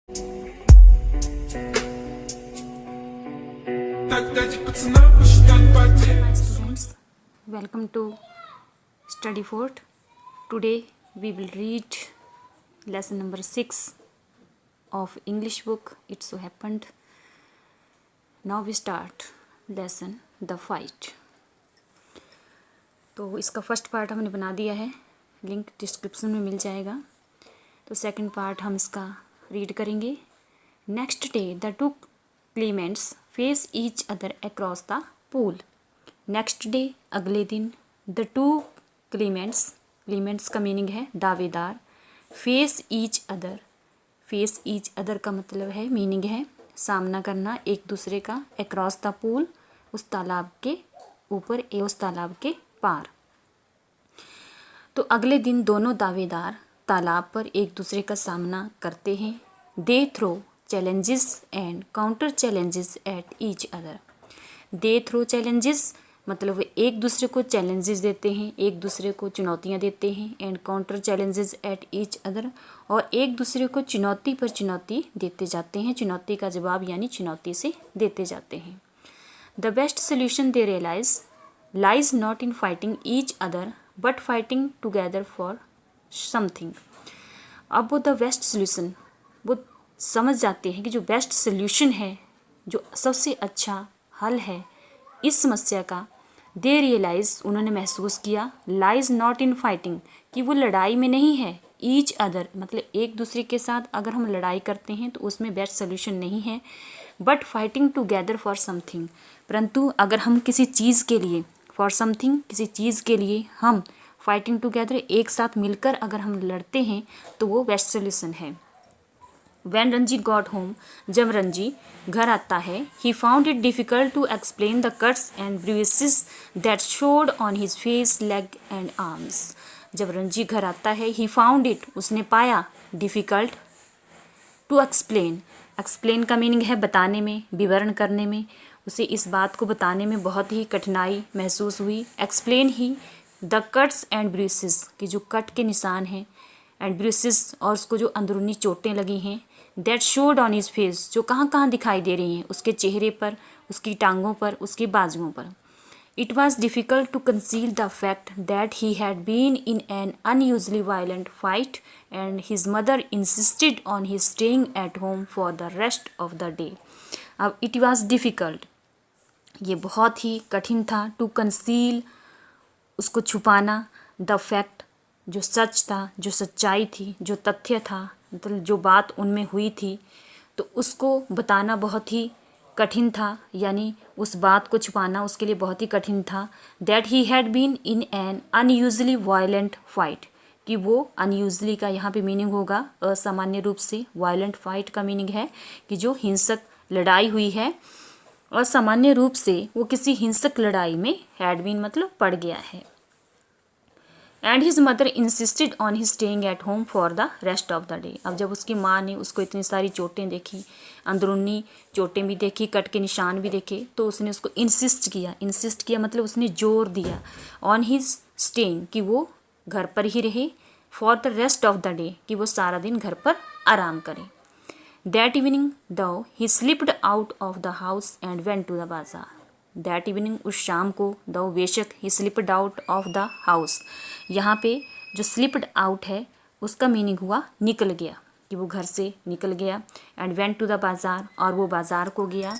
Hi students, welcome to Study Fort. Today we will read lesson number 6 of English book It So Happened. Now we start lesson The Fight. तो इसका first part हमने बना दिया है, link description में मिल जाएगा. तो second part हम इसका रीड करेंगे. Next day the two Clements face each other across the pool. Next day अगले दिन द टू क्लेमेंट्स का मीनिंग है दावेदार. फेस ईच अदर का मतलब है, मीनिंग है सामना करना एक दूसरे का. अक्रॉस द पूल उस तालाब के ऊपर उस तालाब के पार. तो अगले दिन दोनों दावेदार तालाब पर एक दूसरे का सामना करते हैं. They throw challenges and counter challenges at each other. They throw challenges मतलब एक दूसरे को चैलेंजेस देते हैं, एक दूसरे को चुनौतियां देते हैं. And counter challenges at each other, और एक दूसरे को चुनौती पर चुनौती देते जाते हैं. चुनौती का जवाब यानी चुनौती से देते जाते हैं. The best solution they realise lies not in fighting each other but fighting together for something. अब वो द बेस्ट सोल्यूशन वो समझ जाते हैं कि जो बेस्ट सोल्यूशन है, जो सबसे अच्छा हल है इस समस्या का. दे रियलाइज उन्होंने महसूस किया. लाइज नॉट इन फाइटिंग कि वो लड़ाई में नहीं है. ईच अदर मतलब एक दूसरे के साथ अगर हम लड़ाई करते हैं तो उसमें बेस्ट सोल्यूशन नहीं है. But fighting together for something, परंतु अगर हम किसी चीज़ के लिए फॉर समथिंग किसी चीज़ के लिए हम फाइटिंग टुगेदर एक साथ मिलकर अगर हम लड़ते हैं तो वो बेस्ट सोल्यूशन है. When रंजी गॉट होम, जब रंजी घर आता है, he found it difficult to explain the cuts and bruises that showed on his face, leg and arms. जब रंजी घर आता है, he found it उसने पाया, difficult to explain का मीनिंग है बताने में, विवरण करने में. उसे इस बात को बताने में बहुत ही कठिनाई महसूस हुई. Explain he the cuts and bruises कि जो कट के निशान हैं, एंड ब्रूसेस और उसको जो अंदरूनी चोटें लगी हैं. That showed on his face जो कहाँ कहाँ दिखाई दे रही हैं, उसके चेहरे पर, उसकी टांगों पर, उसके बाजुओं पर. It was difficult to conceal the fact that he had been in an unusually violent fight and his mother insisted on his staying at home for the rest of the day. अब it was difficult ये बहुत ही कठिन था. To conceal उसको छुपाना, the fact जो सच था, जो सच्चाई थी, जो तथ्य था, मतलब जो बात उनमें हुई थी, तो उसको बताना बहुत ही कठिन था, यानी उस बात को छुपाना उसके लिए बहुत ही कठिन था. That he had been in an unusually violent fight कि वो अनयूजली का यहाँ पे मीनिंग होगा असामान्य रूप से. वायलेंट फाइट का मीनिंग है कि जो हिंसक लड़ाई हुई है. असामान्य रूप से वो किसी हिंसक लड़ाई में हैड बीन मतलब पड़ गया है. And his mother insisted on his staying at home for the rest of the day. अब जब उसकी माँ ने उसको इतनी सारी चोटें देखी, अंदरूनी चोटें भी देखी, कट के निशान भी देखे, तो उसने उसको इंसिस्ट किया मतलब उसने जोर दिया ऑन हिज स्टेइंग कि वो घर पर ही रहे, for the rest of the day कि वो सारा दिन घर पर आराम करे. That evening though he slipped out of the house and went to the bazaar. That evening उस शाम को दो बेशक he slipped out of the house. यहाँ पे जो स्लिप्ड आउट है उसका मीनिंग हुआ निकल गया, कि वो घर से निकल गया. एंड वेंट टू द बाज़ार और वो बाज़ार को गया.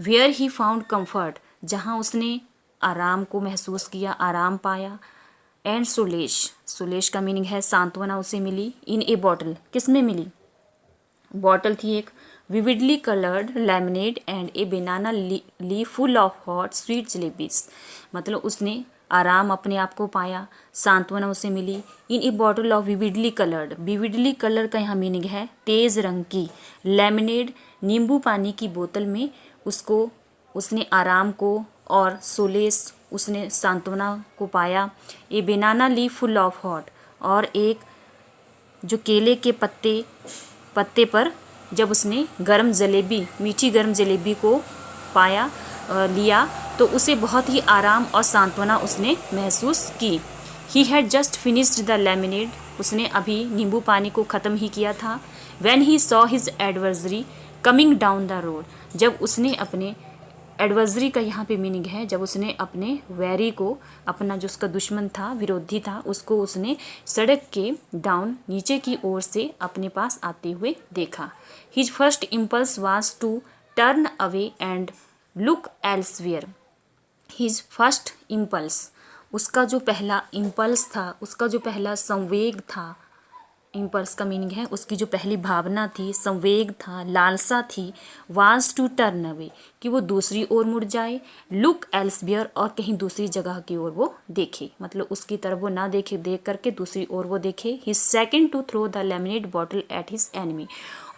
वेयर ही फाउंड कम्फर्ट जहाँ उसने आराम को महसूस किया, आराम पाया. एंड सोलेश का मीनिंग है सांत्वना उसे मिली. इन ए बॉटल किस में मिली, बॉटल थी एक. Vividly coloured lemonade and A banana leaf full of hot sweet jalebis मतलब उसने आराम अपने आप को पाया, सांत्वना उसे मिली. इन ए बॉटल ऑफ विविडली कलर का यहाँ मीनिंग है तेज़ रंग की. लेमनेड नींबू पानी की बोतल में उसको उसने आराम को, और सोलेस उसने सांत्वना को पाया. A banana leaf full of hot और एक जो केले के पत्ते पर जब उसने मीठी गर्म जलेबी को पाया लिया तो उसे बहुत ही आराम और सांत्वना उसने महसूस की. He had just finished the lemonade उसने अभी नींबू पानी को ख़त्म ही किया था। When he saw his adversary coming down the road, जब उसने अपने एडवर्सरी का यहाँ पे मीनिंग है जब उसने अपने वैरी को, अपना जो उसका दुश्मन था, विरोधी था, उसको उसने सड़क के डाउन नीचे की ओर से अपने पास आते हुए देखा। His first impulse was to turn away and look elsewhere. His first impulse, उसका जो पहला इम्पल्स था, उसका जो पहला संवेग था, इम्पल्स का मीनिंग है उसकी जो पहली भावना थी, संवेग था, लालसा थी, वाज टू टर्न अवे, कि वो दूसरी ओर मुड़ जाए, लुक एल्सवियर, और कहीं दूसरी जगह की ओर वो देखे, मतलब उसकी तरफ वो ना देखे, देख करके दूसरी ओर वो देखे। His second to throw the lemonade bottle at his enemy,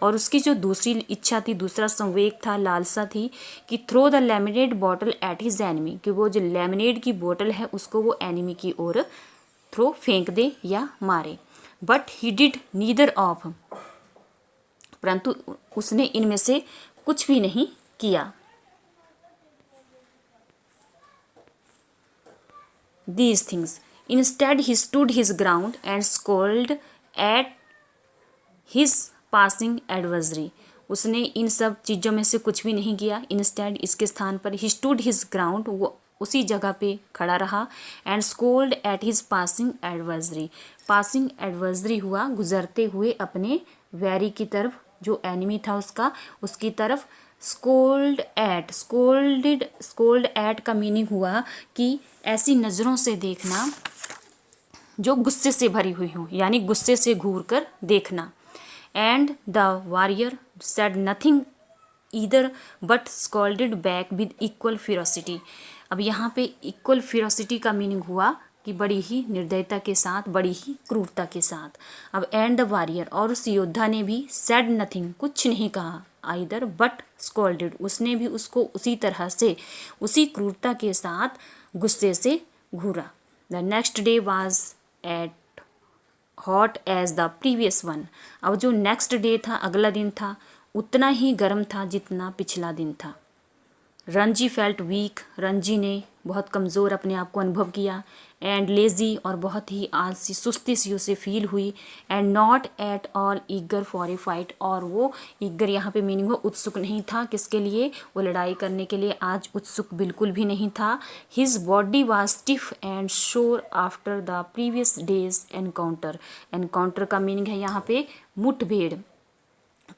और उसकी जो दूसरी इच्छा थी, दूसरा संवेग था, लालसा थी कि throw the lemonade bottle at his enemy, कि वो जो लेमिनेट की बोतल है उसको वो एनिमी की ओर थ्रो, फेंक दे या मारे। But he did neither of, परंतु उसने इनमें से कुछ भी नहीं किया। These things. Instead, he stood his ground and scowled at his passing adversary. उसने इन सब चीज़ों में से कुछ भी नहीं किया। इंस्टेड, इसके स्थान पर, ही स्टूड हिज ग्राउंड, वो उसी जगह पे खड़ा रहा, and scold at his passing adversary, passing adversary हुआ गुजरते हुए अपने वैरी की तरफ, जो एनिमी था उसका, उसकी तरफ। स्कोल्ड एट, स्कोल्ड एट का मीनिंग हुआ कि ऐसी नज़रों से देखना जो गुस्से से भरी हुई हो, यानी गुस्से से घूर कर देखना। And the warrior said nothing either but scolded back with equal ferocity. अब यहाँ पे इक्वल फ्यूरोसिटी का मीनिंग हुआ कि बड़ी ही निर्दयता के साथ, बड़ी ही क्रूरता के साथ। अब एंड द वॉरियर, और उस योद्धा ने भी, सेड नथिंग, कुछ नहीं कहा, आइदर बट स्कॉल्डेड, उसने भी उसको उसी तरह से, उसी क्रूरता के साथ गुस्से से घूरा। The next day was at hot as the previous one. अब जो नेक्स्ट डे था, अगला दिन था, उतना ही गर्म था जितना पिछला दिन था। रंजी फेल्ट वीक, रंजी ने बहुत कमज़ोर अपने आप को अनुभव किया। एंड लेज़ी, और बहुत ही आलसी, सुस्ती सी उसे फील हुई। And not at all eager for a fight, और वो ईगर यहाँ पे मीनिंग हो उत्सुक नहीं था, किसके लिए, वो लड़ाई करने के लिए आज उत्सुक बिल्कुल भी नहीं था। His body was stiff and sore after the previous day's encounter. Encounter का मीनिंग है यहाँ पे मुठभेड़,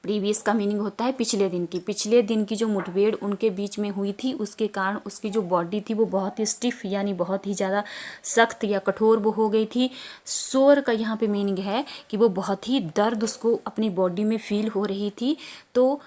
प्रीवियस का मीनिंग होता है पिछले दिन की, पिछले दिन की जो मुठभेड़ उनके बीच में हुई थी, उसके कारण उसकी जो बॉडी थी वो बहुत ही स्टिफ, यानी बहुत ही ज़्यादा सख्त या कठोर वो हो गई थी। शोर का यहाँ पे मीनिंग है कि वो बहुत ही दर्द उसको अपनी बॉडी में फील हो रही थी। तो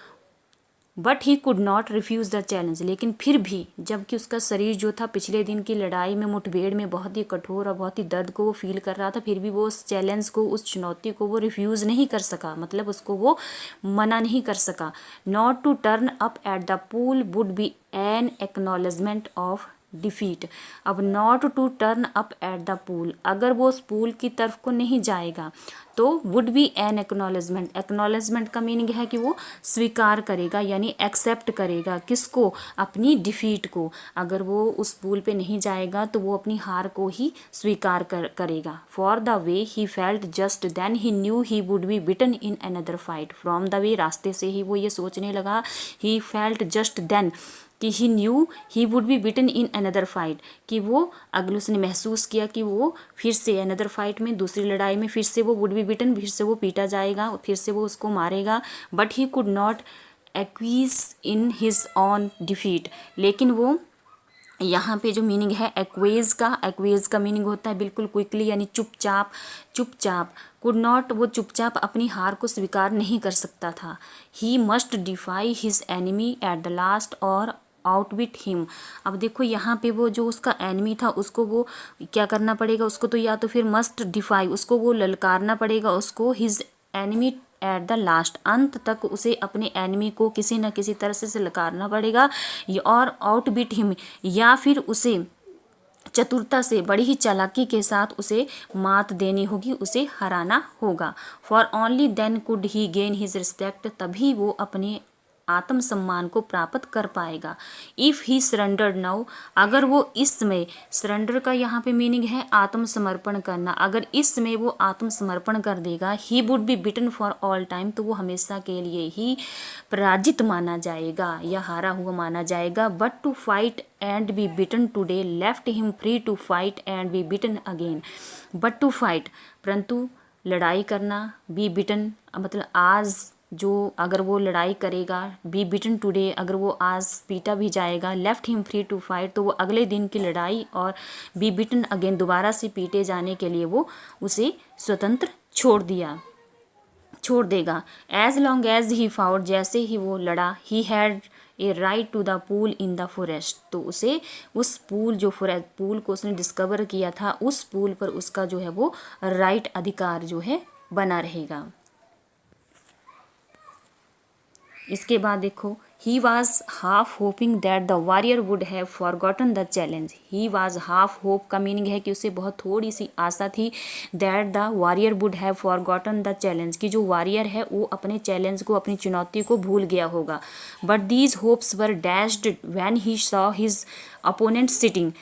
but he could not refuse the challenge, लेकिन फिर भी जबकि उसका शरीर जो था पिछले दिन की लड़ाई में, मुठभेड़ में बहुत ही कठोर और बहुत ही दर्द को वो फील कर रहा था, फिर भी वो उस चैलेंज को, उस चुनौती को वो रिफ्यूज़ नहीं कर सका, मतलब उसको वो मना नहीं कर सका। Not to turn up at the pool would be an acknowledgement of defeat. अब not to turn up at the pool, अगर वो उस पूल की तरफ को नहीं जाएगा तो would be an acknowledgement, acknowledgement का मीनिंग है कि वो स्वीकार करेगा, यानी एक्सेप्ट करेगा, किसको, अपनी डिफीट को। अगर वो उस पूल पे नहीं जाएगा तो वो अपनी हार को ही स्वीकार करेगा। For the way he felt just then he knew he would be beaten in another fight. From the way, रास्ते से ही वो ये सोचने लगा, ही फेल्ट जस्ट देन, कि he knew he would be beaten in another fight, कि वो अगले, उसने महसूस किया कि वो फिर से अनदर फाइट में, दूसरी लड़ाई में फिर से वो वुड बी बिटन, फिर से वो पीटा जाएगा, फिर से वो उसको मारेगा। But he could not acquiesce in his own defeat, लेकिन वो यहाँ पे जो मीनिंग है एक्वेज का मीनिंग होता है बिल्कुल क्विकली, यानी चुपचाप, चुपचाप। कुड नॉट, वो चुपचाप अपनी हार को स्वीकार नहीं कर सकता था। He must defy his enemy at the last और आउटविट हिम। अब देखो यहाँ पे वो जो उसका एनिमी था उसको वो क्या करना पड़ेगा, उसको तो या तो फिर मस्ट डिफाई, उसको वो ललकारना पड़ेगा, उसको his enemy at the last, अंत तक उसे अपने एनिमी को किसी न किसी तरह से ललकारना पड़ेगा, और आउटविट हिम, या फिर उसे चतुरता से, बड़ी ही चालाकी के साथ उसे मात देनी होगी, उसे हराना होगा। For only then could he gain his respect, तभी वो अपने आत्मसम्मान को प्राप्त कर पाएगा। इफ़ ही सरेंडर्ड नाउ, अगर वो इस समय, सरेंडर का यहाँ पे मीनिंग है आत्मसमर्पण करना, अगर इस समय वो आत्मसमर्पण कर देगा, he would be beaten for all time, तो वो हमेशा के लिए ही पराजित माना जाएगा या हारा हुआ माना जाएगा। But to fight and be beaten today left him free to fight and be beaten again. But to fight, परंतु लड़ाई करना, बी बिटन मतलब आज जो अगर वो लड़ाई करेगा, बी बिटन टुडे अगर वो आज पीटा भी जाएगा, left him free to fight तो वो अगले दिन की लड़ाई, और बी बिटन अगेन दोबारा से पीटे जाने के लिए वो उसे स्वतंत्र छोड़ देगा। As long as he fought, जैसे ही वो लड़ा, he had a right to the pool in the forest, तो उसे उस पूल, जो पूल को उसने डिस्कवर किया था, उस पूल पर उसका जो है वो राइट, अधिकार जो है बना रहेगा। इसके बाद देखो, he was half hoping that the warrior would have forgotten the challenge. He was half hope का मीनिंग है कि उसे बहुत थोड़ी सी आशा थी, that the warrior would have forgotten the challenge, कि जो वॉरियर है वो अपने चैलेंज को, अपनी चुनौती को भूल गया होगा। But these hopes were dashed when he saw his opponent sitting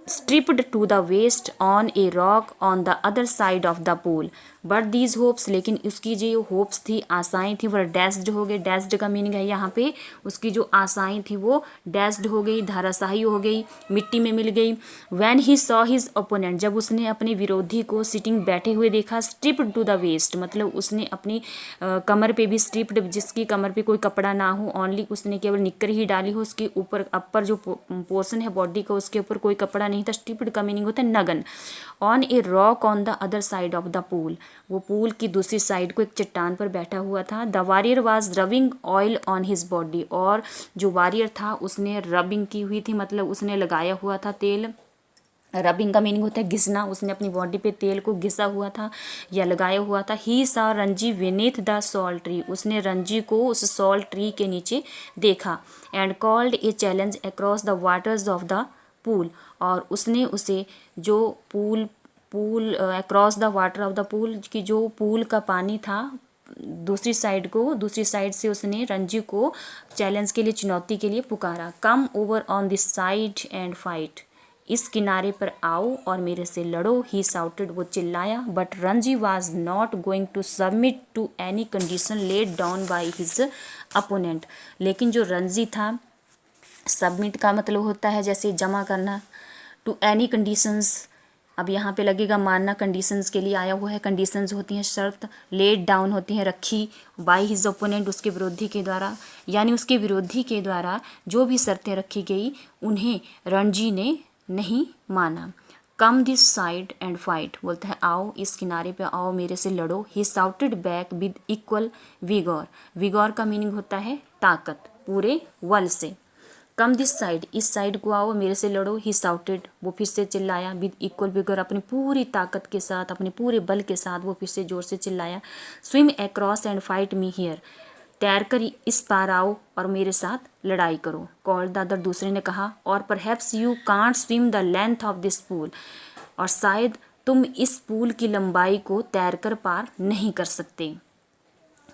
stripped to the waist on a rock on the other side of the pool. But these hopes, लेकिन उसकी जो होप्स थी, आशाएं थी, वह डैश्ड हो गई। डैश्ड का मीनिंग है यहाँ पे उसकी जो आशाएं थी वो डैश्ड हो गई, धाराशाही हो गई, मिट्टी में मिल गई। When he saw his opponent, जब उसने अपने विरोधी को सिटिंग बैठे हुए देखा, stripped to the waist मतलब उसने अपनी कमर पे भी stripped, जिसकी कमर पे कोई कपड़ा ना हो, ओनली उसने केवल निक्कर ही डाली हो, उसके ऊपर अपर जो पोर्शन है बॉडी का उसके ऊपर कोई कपड़ा नहीं था। स्ट्रिप्ड का मीनिंग होता है नगन। On a rock on the other side of the pool, वो पूल की दूसरी साइड को एक चट्टान पर बैठा हुआ था। The warrior was rubbing oil on his body, और जो वॉरियर था उसने रबिंग की हुई थी, मतलब उसने लगाया हुआ था तेल। रबिंग का मीनिंग होता है घिसना, उसने अपनी बॉडी पे तेल को घिसा हुआ था या लगाया हुआ था। ही सा Ranji Vineeth the salt tree, उसने रंजी को उस सॉल्ट ट्री के नीचे देखा। And called a challenge across the waters of the pool, और उसने उसे जो pool across the water of the pool, की जो पूल का पानी था दूसरी साइड से उसने रंजी को चैलेंज के लिए, चुनौती के लिए पुकारा। Come over on this side and fight, इस किनारे पर आओ और मेरे से लड़ो। ही साउटेड, वो चिल्लाया। But Ranji was not going to submit to any condition laid down by his opponent, लेकिन जो रंजी था, सबमिट का मतलब होता है जैसे जमा करना, टू एनी कंडीशंस, अब यहाँ पे लगेगा मानना, कंडीशंस के लिए आया हुआ है। कंडीशंस होती हैं शर्त, लेड डाउन होती हैं रखी, बाय हिज ओपोनेंट उसके विरोधी के द्वारा, यानी उसके विरोधी के द्वारा जो भी शर्तें रखी गई उन्हें रणजी ने नहीं माना। कम दिस साइड एंड फाइट, बोलता है आओ इस किनारे पे आओ मेरे से लड़ो। He shouted back with equal vigour, vigour का मीनिंग होता है ताकत, पूरे बल से। कम दिस साइड, इस साइड को आओ मेरे से लड़ो। ही साउटेड, वो फिर से चिल्लाया। विद इक्वल विगोर, अपनी पूरी ताकत के साथ, अपने पूरे बल के साथ वो फिर से जोर से चिल्लाया। Swim across and fight me here, तैर कर इस पार आओ और मेरे साथ लड़ाई करो। कॉल्ड द अदर, दूसरे ने कहा। और perhaps you can't swim the length of this pool, और शायद तुम इस पूल की लंबाई को तैरकर पार नहीं कर सकते,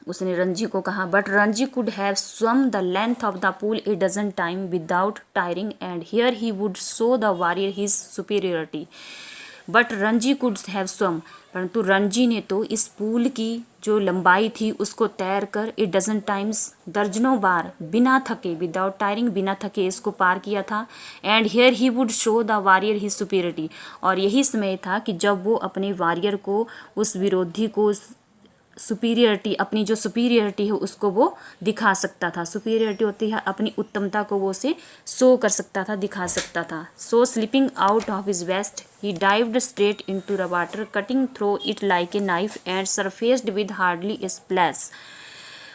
उसने रंजी को कहा। But Ranji could have swum the length of the pool a dozen time without tiring, and here he would show the warrior his superiority. But Ranji could have swum, परंतु रंजी ने तो इस पूल की जो लंबाई थी उसको तैर कर ए डजन टाइम्स, दर्जनों बार, बिना थके, विदाउट टायरिंग, बिना थके इसको पार किया था। And here he would show the warrior his superiority, और यही समय था कि जब वो अपने वॉरियर को, उस विरोधी को सुपीरियरिटी, अपनी जो सुपीरियरिटी है उसको वो दिखा सकता था। सुपीरियरिटी होती है अपनी उत्तमता को वो उसे शो कर सकता था, दिखा सकता था। So slipping out of his waist he dived straight into the water, cutting through it like a knife and surfaced with hardly a splash.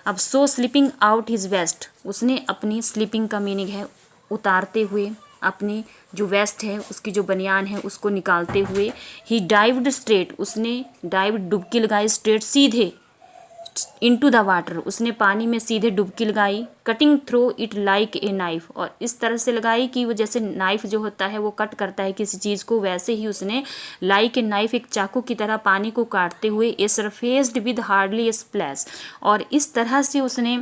अब so slipping out his waist, उसने अपनी स्लिपिंग का मीनिंग है उतारते हुए, अपनी जो waste है उसकी जो बनियान है उसको निकालते हुए। ही डाइव्ड स्ट्रेट, उसने डाइव्ड डुबकी लगाई, स्ट्रेट सीधे, इनटू द वाटर, उसने पानी में सीधे डुबकी लगाई। Cutting through it like a knife, और इस तरह से लगाई कि वो जैसे नाइफ जो होता है वो कट करता है किसी चीज़ को, वैसे ही उसने लाइक ए नाइफ, एक चाकू की तरह पानी को काटते हुए, ए सरफेस्ड विद हार्डली ए स्प्लैश, और इस तरह से उसने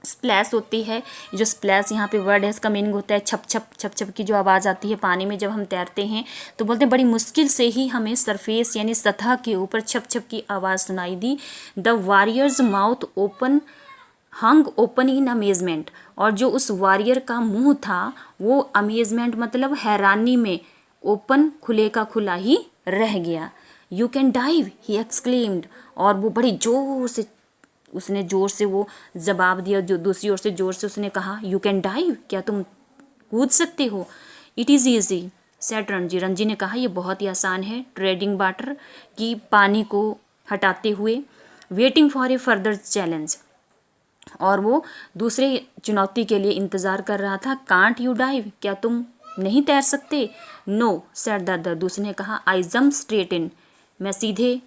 स्प्लैश होती है। जो स्प्लैश यहाँ पे वर्ड है इसका मीनिंग होता है छप छप छप छप की जो आवाज़ आती है पानी में जब हम तैरते हैं, तो बोलते हैं बड़ी मुश्किल से ही हमें सरफेस यानी सतह के ऊपर छप छप की आवाज़ सुनाई दी। The warrior's mouth open hung open in amazement, और जो उस वॉरियर का मुंह था वो अमेजमेंट मतलब हैरानी में ओपन खुले का खुला ही रह गया। You can dive he exclaimed, और वो बड़ी जोर से उसने जोर से वो जवाब दिया, जो दूसरी ओर से जोर से उसने कहा यू कैन डाइव, क्या तुम कूद सकते हो। It is easy said Ranji, Ranji ने कहा ये बहुत ही आसान है। ट्रेडिंग वाटर की पानी को हटाते हुए, waiting for a further challenge, और वो दूसरे चुनौती के लिए इंतज़ार कर रहा था। कांट यू डाइव, क्या तुम नहीं तैर सकते। नो सेड द अदर, दूसरे ने कहा आई जम्प स्ट्रेट इन, मैं सीधे,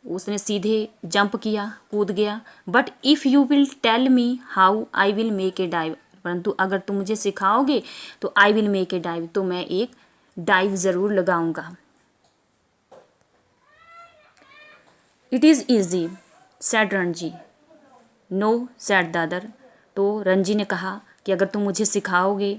उसने सीधे जंप किया, कूद गया। But if you will tell me how I will make a dive, परंतु अगर तुम मुझे सिखाओगे तो I will make a dive, तो मैं एक डाइव ज़रूर लगाऊंगा। It is easy said Ranji, no said the other, तो रणजी ने कहा कि अगर तुम मुझे सिखाओगे,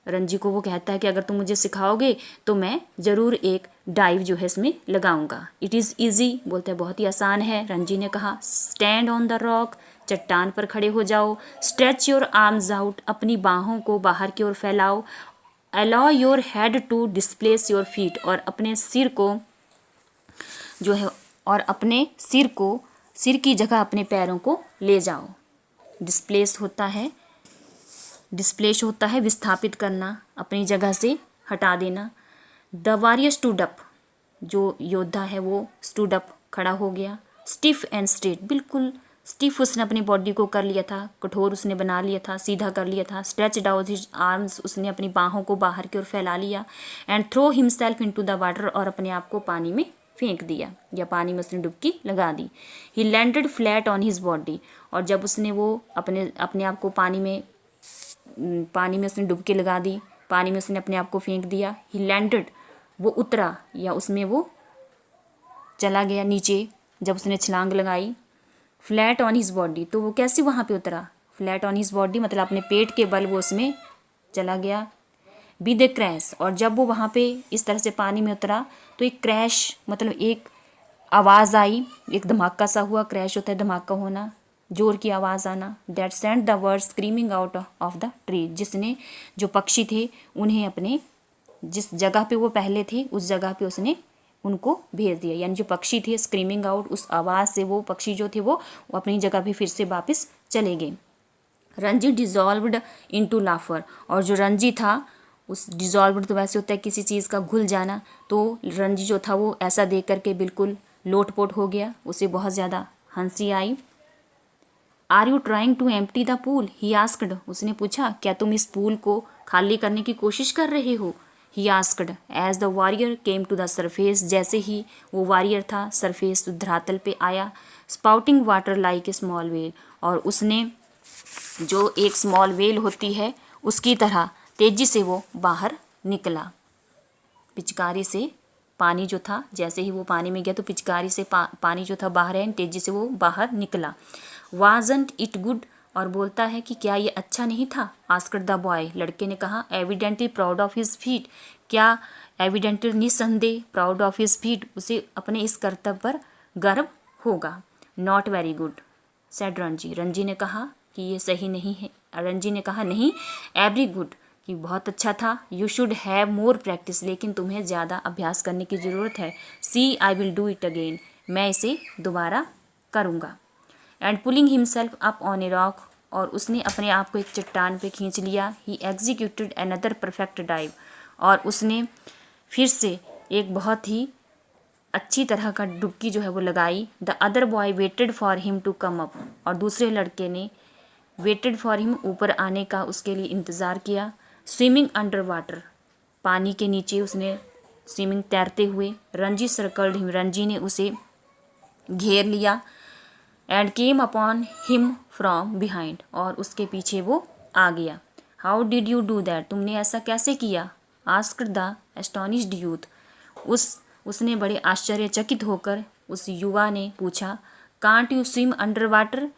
रणजी को वो कहता है कि अगर तुम मुझे सिखाओगे तो मैं ज़रूर एक डाइव जो है इसमें लगाऊंगा। इट इज़ ईजी बोलते हैं बहुत ही आसान है। रणजी ने कहा स्टैंड ऑन द रॉक, चट्टान पर खड़े हो जाओ। स्ट्रेच योर आर्म्स आउट, अपनी बाहों को बाहर की ओर फैलाओ। Allow your head to displace your feet, और अपने सिर को जो है, और अपने सिर को, सिर की जगह अपने पैरों को ले जाओ। डिस्प्लेस होता है, डिस्प्लेस होता है विस्थापित करना, अपनी जगह से हटा देना। द वॉरियर स्टूड अप, जो योद्धा है वो स्टूड अप खड़ा हो गया। स्टिफ एंड स्ट्रेट, बिल्कुल स्टिफ उसने अपनी बॉडी को कर लिया था, कठोर उसने बना लिया था, सीधा कर लिया था। स्ट्रेच आउट हिज आर्म्स, उसने अपनी बाहों को बाहर की ओर फैला लिया। And throw himself into the water, और अपने आप को पानी में फेंक दिया या पानी में उसने डुबकी लगा दी। He landed flat on his body, और जब उसने वो अपने आप को पानी में उसने डुबकी लगा दी, पानी में उसने अपने आप को फेंक दिया। ही लैंडेड, वो उतरा या उसमें वो चला गया नीचे जब उसने छलांग लगाई। फ्लैट ऑन हिज बॉडी, तो वो कैसे वहाँ पे उतरा। फ्लैट ऑन हिज बॉडी मतलब अपने पेट के बल वो उसमें चला गया। बी द क्रैश, और जब वो वहाँ पे इस तरह से पानी में उतरा तो एक क्रैश मतलब एक आवाज़ आई, एक धमाका सा हुआ। क्रैश होता है धमाका होना, जोर की आवाज़ आना। That sent the bird screaming out of the tree, जिसने, जो पक्षी थे उन्हें अपने जिस जगह पे वो पहले थे उस जगह पे उसने उनको भेज दिया। यानी जो पक्षी थे स्क्रीमिंग आउट, उस आवाज़ से वो पक्षी जो थे वो अपनी जगह पे फिर से वापस चले गए। रणजी डिजॉल्व्ड इनटू लाफर, और जो रणजी था उस डिजॉल्व्ड तो वैसे होता है किसी चीज़ का घुल जाना, तो रणजी जो था वो ऐसा देख करके बिल्कुल लोटपोट हो गया, उसे बहुत ज़्यादा हंसी आई। Are you trying to empty the pool, he asked, उसने पूछा क्या तुम इस पूल को खाली करने की कोशिश कर रहे हो। He asked as the warrior came to the surface, जैसे ही वो वॉरियर था सरफेस धरातल पे आया। Spouting water like a small whale, और उसने जो एक स्मॉल वेल होती है उसकी तरह तेजी से वो बाहर निकला। पिचकारी से पानी जो था, जैसे ही वो पानी में गया तो पिचकारी से पानी जो था बाहर है, तेजी से वो बाहर निकला। वाजंट इट गुड, और बोलता है कि क्या ये अच्छा नहीं था। आस्क्ड द बॉय, लड़के ने कहा। Evidently proud of his feet, क्या एविडेंटली निसंदेह प्राउड ऑफ हिज फीट, उसे अपने इस कर्तव्य पर गर्व होगा। Not very good said Ranji, Ranji ने कहा कि ये सही नहीं है। रणजी ने कहा नहीं, एवरी गुड, कि बहुत अच्छा था। You should have more practice, लेकिन तुम्हें ज़्यादा अभ्यास करने की ज़रूरत है। See I will do it again, मैं इसे दोबारा करूँगा। And pulling himself up on a rock, और उसने अपने आप को एक चट्टान पे खींच लिया। ही एग्जीक्यूटेड अनदर परफेक्ट डाइव, और उसने फिर से एक बहुत ही अच्छी तरह का डुबकी जो है वो लगाई। The other boy waited for him to come up, और दूसरे लड़के ने वेटेड फॉर हिम ऊपर आने का उसके लिए इंतज़ार किया। स्विमिंग अंडर वाटर, पानी के नीचे उसने स्विमिंग तैरते हुए। रणजी सर्कल्ड हिम, रणजी ने उसे घेर लिया। And came upon him from behind, और उसके पीछे वो आ गया। How did you do that, तुमने ऐसा कैसे किया। आस्क्ड द एस्टोनिश्ड यूथ, उसने बड़े आश्चर्यचकित होकर उस युवा ने पूछा। Can't you swim under water,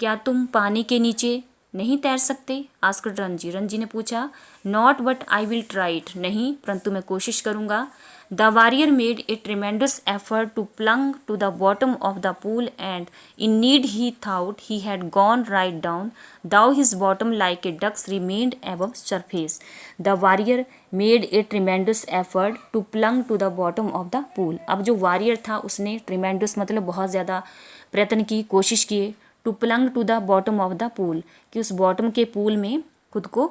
क्या तुम पानी के नीचे नहीं तैर सकते? आस्क्ड रंजी, रंजी ने पूछा। Not but I will try it, नहीं परंतु मैं कोशिश करूँगा। The warrior made a tremendous effort to plunge to the bottom of the pool and indeed he thought he had gone right down, though his bottom like a duck's remained above surface. The warrior made a tremendous effort to plunge to the bottom of the pool. अब जो warrior था उसने tremendous मतलब बहुत ज़्यादा प्रयत्न की, कोशिश किए, to plunge to the bottom of the pool, कि उस बॉटम के पूल में खुद को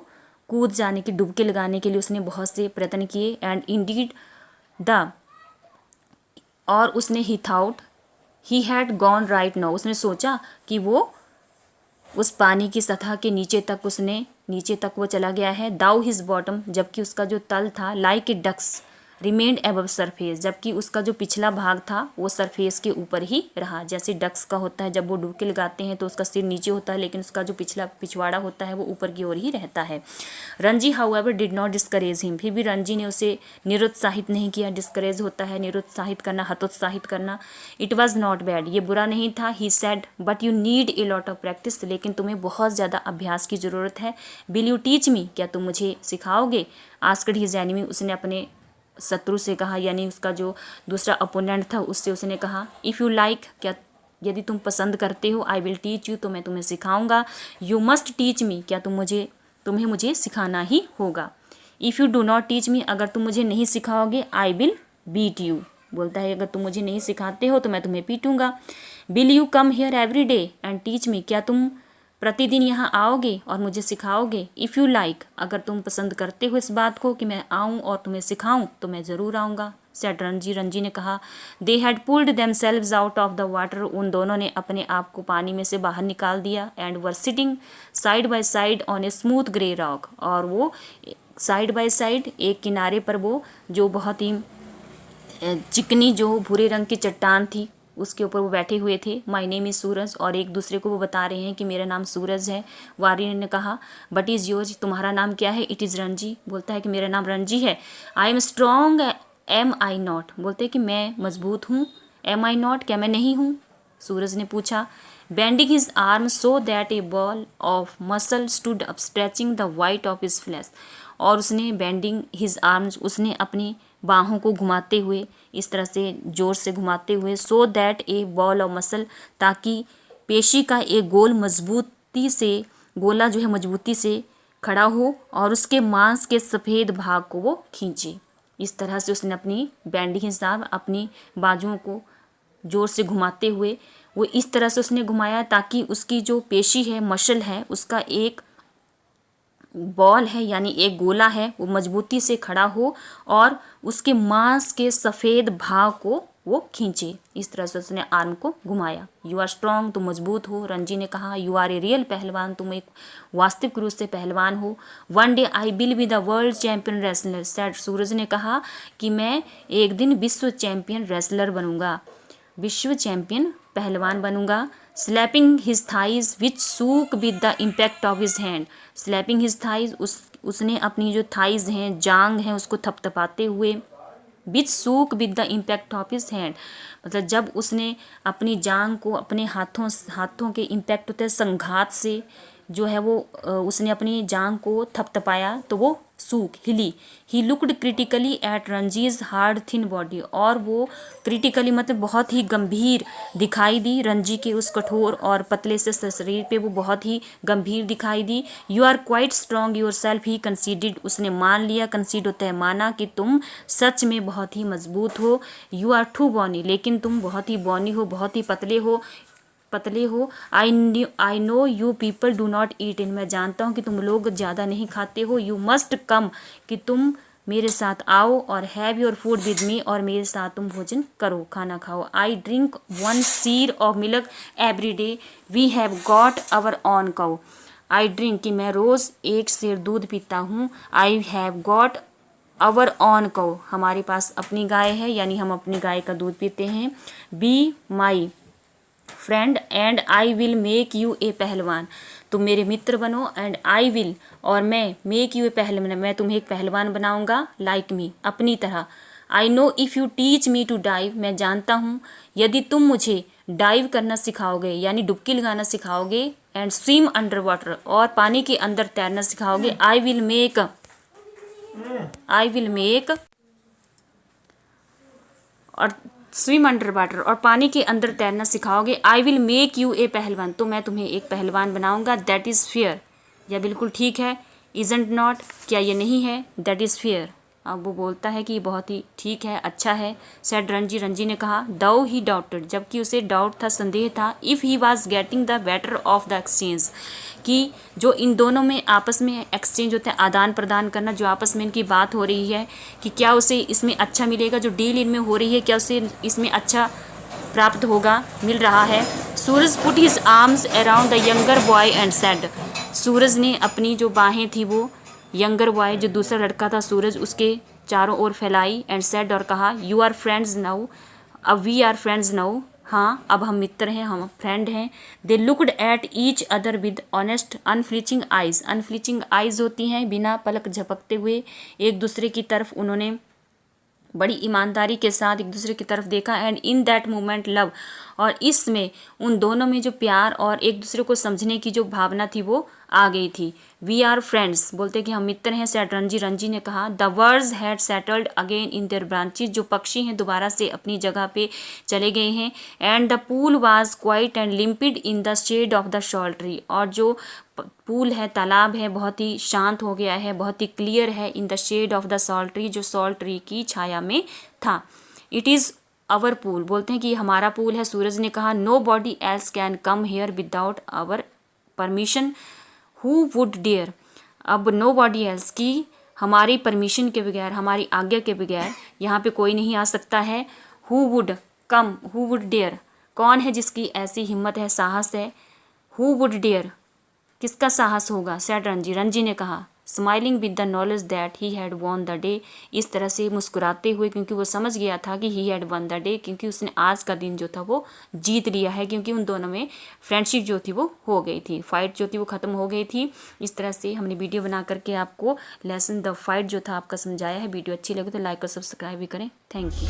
कूद जाने की, डुबकी लगाने के लिए उसने बहुत से प्रयत्न किए। एंड इंडीड द, और उसने he thought he had gone right now, उसने सोचा कि वो उस पानी की सतह के नीचे तक वो चला गया है। दाउ हिज बॉटम, जबकि उसका जो तल था, like a duck's remained above surface, जबकि उसका जो पिछला भाग था वो सरफेस के ऊपर ही रहा। जैसे डक्स का होता है, जब वो डुबकी लगाते हैं तो उसका सिर नीचे होता है, लेकिन उसका जो पिछवाड़ा होता है वो ऊपर की ओर ही रहता है। Ranji however did not discourage him, फिर भी रंजी ने उसे निरुत्साहित नहीं किया। डिस्करेज होता है निरुत्साहित करना, हतोत्साहित करना। इट वॉज नॉट बैड, ये बुरा नहीं था। He said but you need a lot of practice, लेकिन तुम्हें बहुत ज़्यादा अभ्यास की ज़रूरत है। विल यू टीच मी, क्या तुम मुझे सिखाओगे? आस्क्ड हिज एनिमी, उसने अपने शत्रु से कहा, यानी उसका जो दूसरा अपोनेंट था उससे उसने कहा। इफ़ यू लाइक, क्या यदि तुम पसंद करते हो, आई विल टीच यू, तो मैं तुम्हें सिखाऊंगा। यू मस्ट टीच मी, क्या तुम्हें मुझे सिखाना ही होगा। If you do not teach me, अगर तुम मुझे नहीं सिखाओगे, आई विल बीट यू, बोलता है अगर तुम मुझे नहीं सिखाते हो तो मैं तुम्हें पीटूंगा। Will you come here every day and teach me, क्या तुम प्रतिदिन यहाँ आओगे और मुझे सिखाओगे? इफ़ यू लाइक, अगर तुम पसंद करते हो इस बात को कि मैं आऊँ और तुम्हें सिखाऊँ, तो मैं ज़रूर आऊँगा। सेड रंजी, रंजी ने कहा। They had pulled themselves out of the water, उन दोनों ने अपने आप को पानी में से बाहर निकाल दिया। And were sitting side by side on a smooth grey rock, और वो साइड बाय साइड एक किनारे पर वो जो बहुत ही चिकनी जो भूरे रंग की चट्टान थी उसके ऊपर वो बैठे हुए थे। माय नेम इज़ सूरज, और एक दूसरे को वो बता रहे हैं कि मेरा नाम सूरज है। वारियर ने कहा बट इज़ योर्स, तुम्हारा नाम क्या है? इट इज़ रंजी, बोलता है कि मेरा नाम रंजी है। I am strong am I not, बोलते हैं कि मैं मजबूत हूँ। एम आई नॉट, क्या मैं नहीं हूँ? सूरज ने पूछा। Bending his arm so that A ball of muscle stood up stretching the white of his flash, और उसने बेंडिंग हिज आर्म्स, उसने अपनी बाहों को घुमाते हुए, इस तरह से जोर से घुमाते हुए, so that A ball of muscle, ताकि पेशी का एक गोला जो है मजबूती से खड़ा हो और उसके मांस के सफ़ेद भाग को वो खींचे। इस तरह से उसने अपनी बेंडिंग हिज आर्म, अपनी बाजुओं को जोर से घुमाते हुए वो इस तरह से उसने घुमाया ताकि उसकी जो पेशी है, मसल है, उसका एक बॉल है यानी एक गोला है वो मजबूती से खड़ा हो और उसके मांस के सफ़ेद भाग को वो खींचे। इस तरह से उसने आर्म को घुमाया। यू आर स्ट्रॉन्ग, तुम मजबूत हो, रंजी ने कहा। यू आर ए रियल पहलवान, तुम एक वास्तविक रूप से पहलवान हो। One day I will be the world champion wrestler, said, Suraj ने कहा कि मैं एक दिन विश्व चैम्पियन रेसलर बनूंगा, विश्व चैम्पियन पहलवान बनूंगा। Slapping his thighs which shook with the impact of his hand, slapping his thighs, उसने अपनी जो थाइज हैं, जांग हैं, उसको थपथपाते हुए, which shook with the impact of his hand, मतलब जब उसने अपनी जांग को अपने हाथों के इम्पैक्ट होते हैं संघात से जो है वो उसने अपनी जांग को थपथपाया तो वो सूख हिली। He looked critically at Ranji's hard thin body, और वो क्रिटिकली मतलब बहुत ही गंभीर दिखाई दी रंजी के उस कठोर और पतले से शरीर पे, वो बहुत ही गंभीर दिखाई दी। You are quite strong yourself he conceded, उसने मान लिया, कंसीड होता है माना, कि तुम सच में बहुत ही मजबूत हो। यू आर टू बॉनी, लेकिन तुम बहुत ही बॉनी हो, बहुत ही पतले हो। I know you people do not eat in, मैं जानता हूँ कि तुम लोग ज़्यादा नहीं खाते हो। यू मस्ट कम, कि तुम मेरे साथ आओ और have your food with me, और मेरे साथ तुम भोजन करो, खाना खाओ। I drink 1 seer of milk every day, we have got our own cow, I drink, कि मैं रोज़ 1 सेर दूध पीता हूँ। I have got our own cow, हमारे पास अपनी गाय है, यानी हम अपनी गाय का दूध पीते हैं। Be my friend and I will make you a pahalwan, तुम मेरे मित्र बनो, एंड आई विल, और मैं, मेक यू ए पहलवान, मैं तुम्हें एक पहलवान बनाऊंगा, लाइक मी, अपनी तरह। I know if you teach me to dive, मैं जानता हूँ यदि तुम मुझे डाइव करना सिखाओगे यानी डुबकी लगाना सिखाओगे, एंड स्विम अंडर वाटर, और पानी के अंदर तैरना सिखाओगे। आई विल मेक और स्विम अंडर वाटर, और पानी के अंदर तैरना सिखाओगे। आई विल मेक यू ए पहलवान, तो मैं तुम्हें एक पहलवान बनाऊंगा। दैट इज़ फेयर, यह बिल्कुल ठीक है। इजंट नॉट, क्या ये नहीं है। दैट इज़ फेयर, अब वो बोलता है कि ये बहुत ही ठीक है, अच्छा है। सेड रंजी, रंजी ने कहा। दाउ ही डाउटेड, जबकि उसे डाउट था, संदेह था। If he was getting the better of the exchange, कि जो इन दोनों में आपस में एक्सचेंज होता है, आदान प्रदान करना, जो आपस में इनकी बात हो रही है कि क्या उसे इसमें अच्छा मिलेगा, जो डील इनमें हो रही है क्या उसे इसमें अच्छा प्राप्त होगा, मिल रहा है। Suraj put his arms around the younger boy and said, Suraj ने अपनी जो बाहें थी वो यंगर बॉय, जो दूसरा लड़का था सूरज, उसके चारों ओर फैलाई। एंड सेड, और कहा, यू आर फ्रेंड्स नाउ, अब वी आर फ्रेंड्स नाउ, हाँ अब हम मित्र हैं, हम फ्रेंड हैं। They looked at each other with honest unflinching eyes, unflinching eyes होती हैं बिना पलक झपकते हुए, एक दूसरे की तरफ उन्होंने बड़ी ईमानदारी के साथ एक दूसरे की तरफ देखा। And in that moment love, और इसमें उन दोनों में जो प्यार और एक दूसरे को समझने की जो भावना थी वो आ गई थी। वी आर फ्रेंड्स, बोलते कि हम मित्र हैं। सेड रंजी, रंजी ने कहा। The birds had settled again in their branches, जो पक्षी हैं दोबारा से अपनी जगह पे चले गए हैं। And the pool was quiet and limpid in the shade of the sal tree, और जो पूल है, तालाब है, बहुत ही शांत हो गया है, बहुत ही क्लियर है। In the shade of the sal tree, जो सॉल ट्री की छाया में था। इट इज़ आवर पूल, बोलते हैं कि हमारा पूल है। सूरज ने कहा। Nobody else can come here without our permission, who would dare, अब नो बॉडी एल्स, की हमारी परमिशन के बगैर, हमारी आज्ञा के बगैर यहाँ पे कोई नहीं आ सकता है। Who would come, who would dare, कौन है जिसकी ऐसी हिम्मत है, साहस है। हु वुड डेयर, किसका साहस होगा। सेड रंजी, रंजी ने कहा। Smiling with the knowledge that he had won the day, इस तरह से मुस्कुराते हुए, क्योंकि वो समझ गया था कि he had one the day, क्योंकि उसने आज का दिन जो था वो जीत लिया है, क्योंकि उन दोनों में फ्रेंडशिप जो थी वो हो गई थी, फाइट जो थी वो ख़त्म हो गई थी। इस तरह से हमने वीडियो बना करके आपको लेसन द फाइट जो था आपका समझाया है। वीडियो अच्छी लगे तो लाइक और सब्सक्राइब भी करें। Thank you.